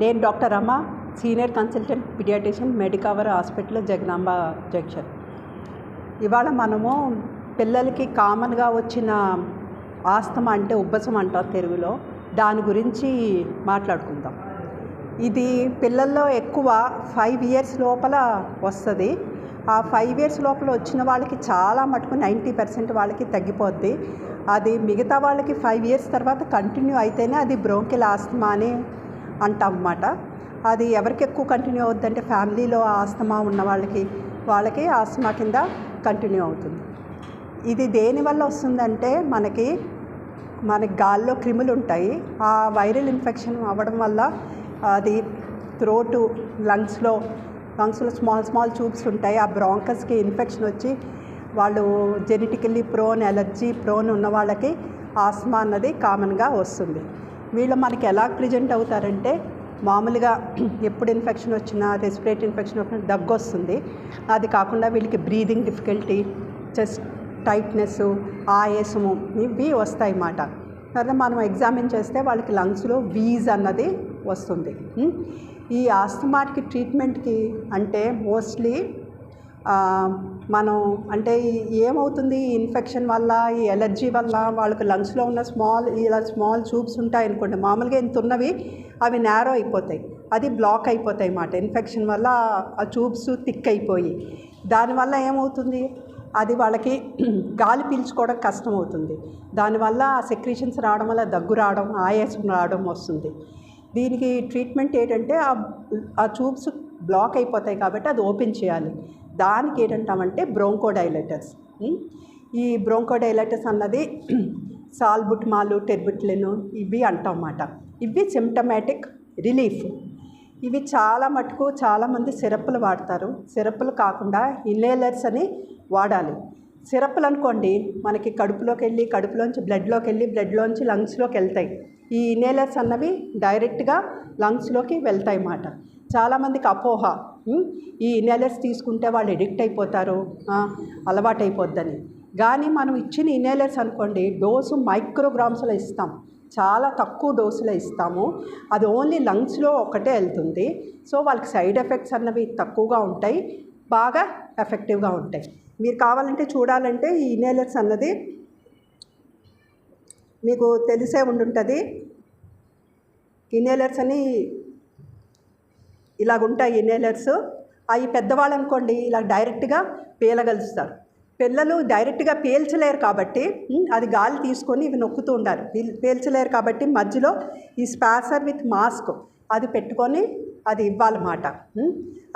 నేను doctor Rama, senior consultant paediatrician, Medicover hospital, Jagadamba junction. ఇవాళ మనము పిల్లలకి కామన్గా వచ్చిన ఆస్తమా అంటే ఉబ్బసం అంటారు తెలుగులో, దాని గురించి మాట్లాడుకుందాం. ఇది పిల్లల్లో ఎక్కువ 5 years లోపల వస్తుంది. ఆ 5 years లోపల వచ్చిన వాళ్ళకి చాలా మటుకు 90% వాళ్ళకి తగ్గిపోద్ది. అది మిగతా వాళ్ళకి 5 years తర్వాత కంటిన్యూ అయితేనే అది బ్రోంకిల్ ఆస్తమా అని అంటాం అన్నమాట. అది ఎవరికి ఎక్కువ కంటిన్యూ అవుతుందంటే ఫ్యామిలీలో ఆస్తమా ఉన్న వాళ్ళకి ఆస్తమా కింద కంటిన్యూ అవుతుంది. ఇది దేనివల్ల వస్తుందంటే మనకి గాల్లో క్రిములు ఉంటాయి. ఆ వైరల్ ఇన్ఫెక్షన్ అవ్వడం వల్ల అది థ్రోటు, లంగ్స్లో స్మాల్ ట్యూబ్స్ ఉంటాయి. ఆ బ్రాంకస్కి ఇన్ఫెక్షన్ వచ్చి వాళ్ళు జెనెటికల్లీ ప్రోన్, ఎలర్జీ ప్రోన్ ఉన్న వాళ్ళకి ఆస్తమా అన్నది కామన్గా వస్తుంది. వీళ్ళు మనకి ఎలా ప్రెజెంట్ అవుతారంటే మామూలుగా ఎప్పుడు ఇన్ఫెక్షన్ వచ్చినా, రెస్పిరేటరీ ఇన్ఫెక్షన్ వచ్చినా దగ్గు వస్తుంది. అది కాకుండా వీళ్ళకి బ్రీదింగ్ డిఫికల్టీ, చెస్ట్ టైట్నెస్, ఆయాసము ఇవి వస్తాయి అన్నమాట. తర్వాత మనం ఎగ్జామిన్ చేస్తే వాళ్ళకి లంగ్స్లో వీజ్ అన్నది వస్తుంది. ఈ ఆస్తమాటిక్ ట్రీట్మెంట్కి అంటే మోస్ట్లీ మనం అంటే ఏమవుతుంది, ఈ ఇన్ఫెక్షన్ వల్ల, ఈ ఎలర్జీ వల్ల వాళ్ళకి లంగ్స్లో ఉన్న స్మాల్ ట్యూబ్స్ ఉంటాయనుకోండి, మామూలుగా ఇంత ఉన్నవి అవి నేరో అయిపోతాయి, అది బ్లాక్ అయిపోతాయి అన్నమాట. ఇన్ఫెక్షన్ వల్ల ఆ ట్యూబ్స్ థిక్ అయిపోయి దానివల్ల ఏమవుతుంది, అది వాళ్ళకి గాలి పీల్చుకోవడం కష్టం అవుతుంది. దానివల్ల సెక్రీషన్స్ రావడం వల్ల దగ్గు రావడం, ఆయాసం రావడం వస్తుంది. దీనికి ట్రీట్మెంట్ ఏంటంటే ఆ ట్యూబ్స్ బ్లాక్ అయిపోతాయి కాబట్టి అది ఓపెన్ చేయాలి. దానికి ఏంటంటామంటే బ్రోంకోడైలేటర్స్. ఈ బ్రోంకోడైలేటర్స్ అన్నది సాల్బుటమాల్, టెర్బిట్లిన్ ఇవి అంటాం అన్నమాట. ఇవి సిమ్టమాటిక్ రిలీఫ్. ఇవి చాలామంది సిరప్లు వాడతారు. సిరప్లు కాకుండా ఇన్హేలర్స్ అని వాడాలి. సిరప్లు అనుకోండి మనకి కడుపులోంచి బ్లడ్లోంచి లంగ్స్లోకి వెళ్తాయి. ఈ ఇన్హేలర్స్ అన్నవి డైరెక్ట్గా లంగ్స్లోకి వెళ్తాయి అన్నమాట. చాలామందికి అపోహ, ఈ ఇన్హేలర్స్ తీసుకుంటే వాళ్ళు ఎడిక్ట్ అయిపోతారు, అలవాటు అయిపోద్దని. కానీ మనం ఇచ్చిన ఇన్హేలర్స్ అనుకోండి డోసు మైక్రోగ్రామ్స్లో ఇస్తాం, చాలా తక్కువ డోసులో ఇస్తాము. అది ఓన్లీ లంగ్స్లో ఒకటే వెళ్తుంది. సో వాళ్ళకి సైడ్ ఎఫెక్ట్స్ అన్నవి తక్కువగా ఉంటాయి, బాగా ఎఫెక్టివ్గా ఉంటాయి. మీరు కావాలంటే చూడాలంటే ఈ ఇన్హేలర్స్ అన్నది మీకు తెలిసే ఉండుంటుంది. ఇన్హేలర్స్ అని ఇలాగుంటాయి ఇన్హేలర్స్. అవి పెద్దవాళ్ళు అనుకోండి ఇలా డైరెక్ట్గా పీలగలుస్తారు. పిల్లలు డైరెక్ట్గా పీల్చలేరు కాబట్టి అది గాలి తీసుకొని ఇవి నొక్కుతూ ఉండాలి. పీల్చలేరు కాబట్టి మధ్యలో ఈ స్పాసర్ విత్ మాస్క్ అది పెట్టుకొని అది ఇవ్వాలన్నమాట.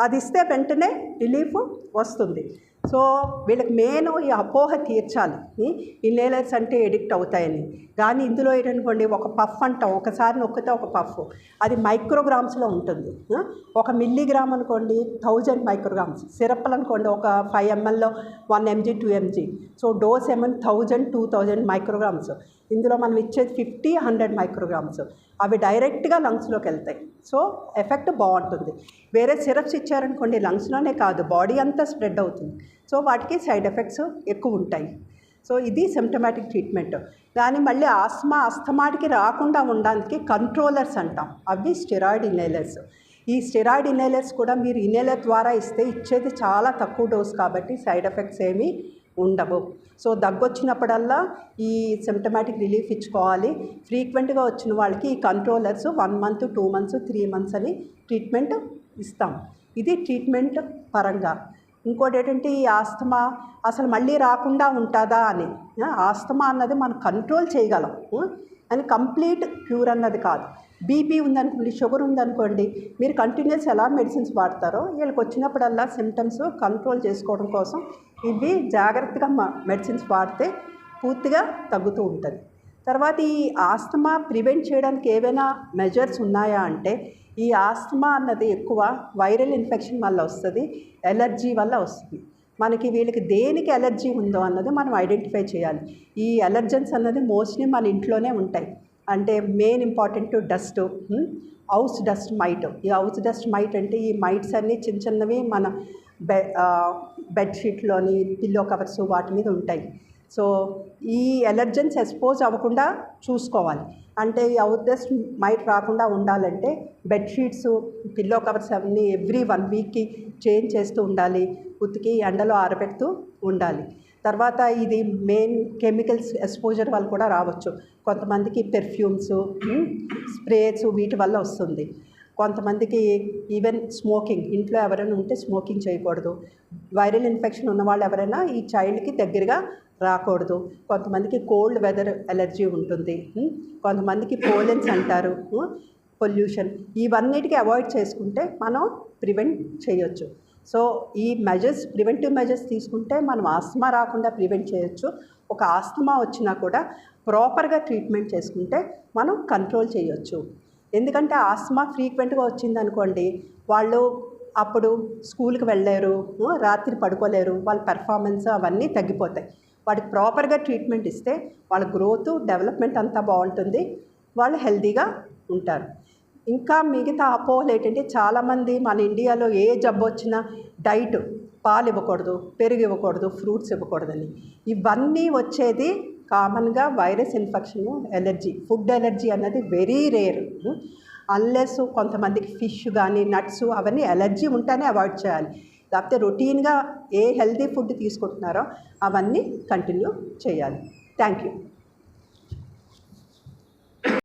అది ఇస్తే వెంటనే రిలీఫ్ వస్తుంది. సో వీళ్ళకి మెయిన్ ఈ అపోహ తీర్చాలి, ఇన్హేలర్స్ అంటే ఎడిక్ట్ అవుతాయని. కానీ ఇందులో ఏంటనుకోండి, ఒక పఫ్ అంటాం, ఒకసారి నొక్కితే ఒక పఫ్, అది మైక్రోగ్రామ్స్లో ఉంటుంది. 1 milligram అనుకోండి 1000 micrograms. సిరప్లు అనుకోండి ఒక 5 ml 1 mg 2 mg. So dose ఏమో 1000-2000 micrograms. ఇందులో మనం ఇచ్చేది 50-100 micrograms. అవి డైరెక్ట్గా లంగ్స్లోకి వెళ్తాయి. సో ఎఫెక్ట్ బాగుంటుంది. వేరే సిరప్స్ ఇచ్చారనుకోండి లంగ్స్లోనే కాదు బాడీ అంతా స్ప్రెడ్ అవుతుంది. సో వాటికి సైడ్ ఎఫెక్ట్స్ ఎక్కువ ఉంటాయి. సో ఇది సిమ్టమాటిక్ ట్రీట్మెంట్. కానీ మళ్ళీ అస్తమాటికి రాకుండా ఉండడానికి కంట్రోలర్స్ అంటాం, అవి స్టెరాయిడ్ ఇన్హేలర్స్. ఈ స్టెరాయిడ్ ఇన్హేలర్స్ కూడా మీరు ఇన్హేలర్ ద్వారా ఇచ్చేది చాలా తక్కువ డోస్ కాబట్టి సైడ్ ఎఫెక్ట్స్ ఏమీ ఉండవు. సో దగ్గొచ్చినప్పుడల్లా ఈ సిమ్టమాటిక్ రిలీఫ్ ఇచ్చుకోవాలి. ఫ్రీక్వెంట్గా వచ్చిన వాళ్ళకి ఈ కంట్రోలర్స్ 1 month, 2 months, 3 months అని ట్రీట్మెంట్ ఇస్తాం. ఇది ట్రీట్మెంట్ పరంగా. ఇంకోటి ఏంటంటే ఈ ఆస్తమా అసలు మళ్ళీ రాకుండా ఉంటుందా అని. ఆస్తమా అన్నది మనం కంట్రోల్ చేయగలం అని కంప్లీట్ క్యూర్ అన్నది కాదు. బీపీ ఉందనుకోండి, షుగర్ ఉందనుకోండి, మీరు కంటిన్యూస్ ఎలా మెడిసిన్స్ వాడతారో వీళ్ళకి వచ్చినప్పుడల్లా సిమ్టమ్స్ కంట్రోల్ చేసుకోవడం కోసం ఇవి జాగ్రత్తగా మెడిసిన్స్ వాడితే పూర్తిగా తగ్గుతూ ఉంటుంది. తర్వాత ఈ ఆస్తమా ప్రివెంట్ చేయడానికి ఏవైనా మెజర్స్ ఉన్నాయా అంటే, ఈ ఆస్తమా అన్నది ఎక్కువ వైరల్ ఇన్ఫెక్షన్ వల్ల వస్తుంది, ఎలర్జీ వల్ల వస్తుంది. మనకి వీళ్ళకి దేనికి ఎలర్జీ ఉందో అన్నది మనం ఐడెంటిఫై చేయాలి. ఈ ఎలర్జెన్స్ అన్నది మోస్ట్లీ మన ఇంట్లోనే ఉంటాయి. అంటే main important dust, house dust might. ఈ హౌస్ డస్ట్ మైట్ అంటే ఈ మైట్స్ అన్నీ చిన్నవి మన బెడ్షీట్లోని, పిల్లో కవర్స్ వాటి మీద ఉంటాయి. సో ఈ ఎలర్జెన్స్ ఎక్స్పోజ్ అవ్వకుండా చూసుకోవాలి. అంటే ఈ అవుట్డస్ట్ మైట్ రాకుండా ఉండాలంటే బెడ్షీట్స్, పిల్లో కవర్స్ అవన్నీ ఎవ్రీ 1 వీక్కి చేంజ్ చేస్తూ ఉండాలి, ఉతికి ఎండలో ఆరబెడుతూ ఉండాలి. తర్వాత ఇది మెయిన్ కెమికల్స్ ఎక్స్పోజర్ వల్ల కూడా రావచ్చు. కొంతమందికి పెర్ఫ్యూమ్స్, స్ప్రేస్ వీటి వల్ల వస్తుంది. కొంతమందికి ఈవెన్ స్మోకింగ్, ఇంట్లో ఎవరైనా ఉంటే స్మోకింగ్ చేయకూడదు. వైరల్ ఇన్ఫెక్షన్ ఉన్నవాళ్ళు ఎవరైనా ఈ చైల్డ్కి దగ్గరగా రాకూడదు. కొంతమందికి కోల్డ్ వెదర్ ఎలర్జీ ఉంటుంది. కొంతమందికి పోలెన్స్ అంటారు, పొల్యూషన్. ఇవన్నిటికీ అవాయిడ్ చేసుకుంటే మనం ప్రివెంట్ చేయొచ్చు. సో ఈ మెజర్స్, ప్రివెంటివ్ మెజర్స్ తీసుకుంటే మనం ఆస్తమా రాకుండా ప్రివెంట్ చేయొచ్చు. ఒక ఆస్తమా వచ్చినా కూడా ప్రాపర్గా ట్రీట్మెంట్ చేసుకుంటే మనం కంట్రోల్ చేయొచ్చు. ఎందుకంటే ఆస్తమా ఫ్రీక్వెంట్గా వచ్చిందనుకోండి, వాళ్ళు అప్పుడు స్కూల్కి వెళ్ళలేరు, రాత్రి పడుకోలేరు, వాళ్ళ పెర్ఫార్మెన్స్ అవన్నీ తగ్గిపోతాయి. వాటికి ప్రాపర్గా ట్రీట్మెంట్ ఇస్తే వాళ్ళ గ్రోత్, డెవలప్మెంట్ అంతా బాగుంటుంది, వాళ్ళు హెల్తీగా ఉంటారు. ఇంకా మిగతా అపోహలు ఏంటంటే, చాలామంది మన ఇండియాలో ఏ జబ్బు వచ్చినా డైట్, పాలు ఇవ్వకూడదు, పెరుగు ఇవ్వకూడదు, ఫ్రూట్స్ ఇవ్వకూడదని. ఇవన్నీ వచ్చేది కామన్గా virus infection, allergy. Food allergy అన్నది వెరీ రేర్. అన్లెస్ కొంతమందికి ఫిష్ కానీ నట్స్ అవన్నీ ఎలర్జీ ఉంటేనే అవాయిడ్ చేయాలి. లేకపోతే రొటీన్గా ఏ హెల్తీ ఫుడ్ తీసుకుంటున్నారో అవన్నీ కంటిన్యూ చేయాలి. Thank you.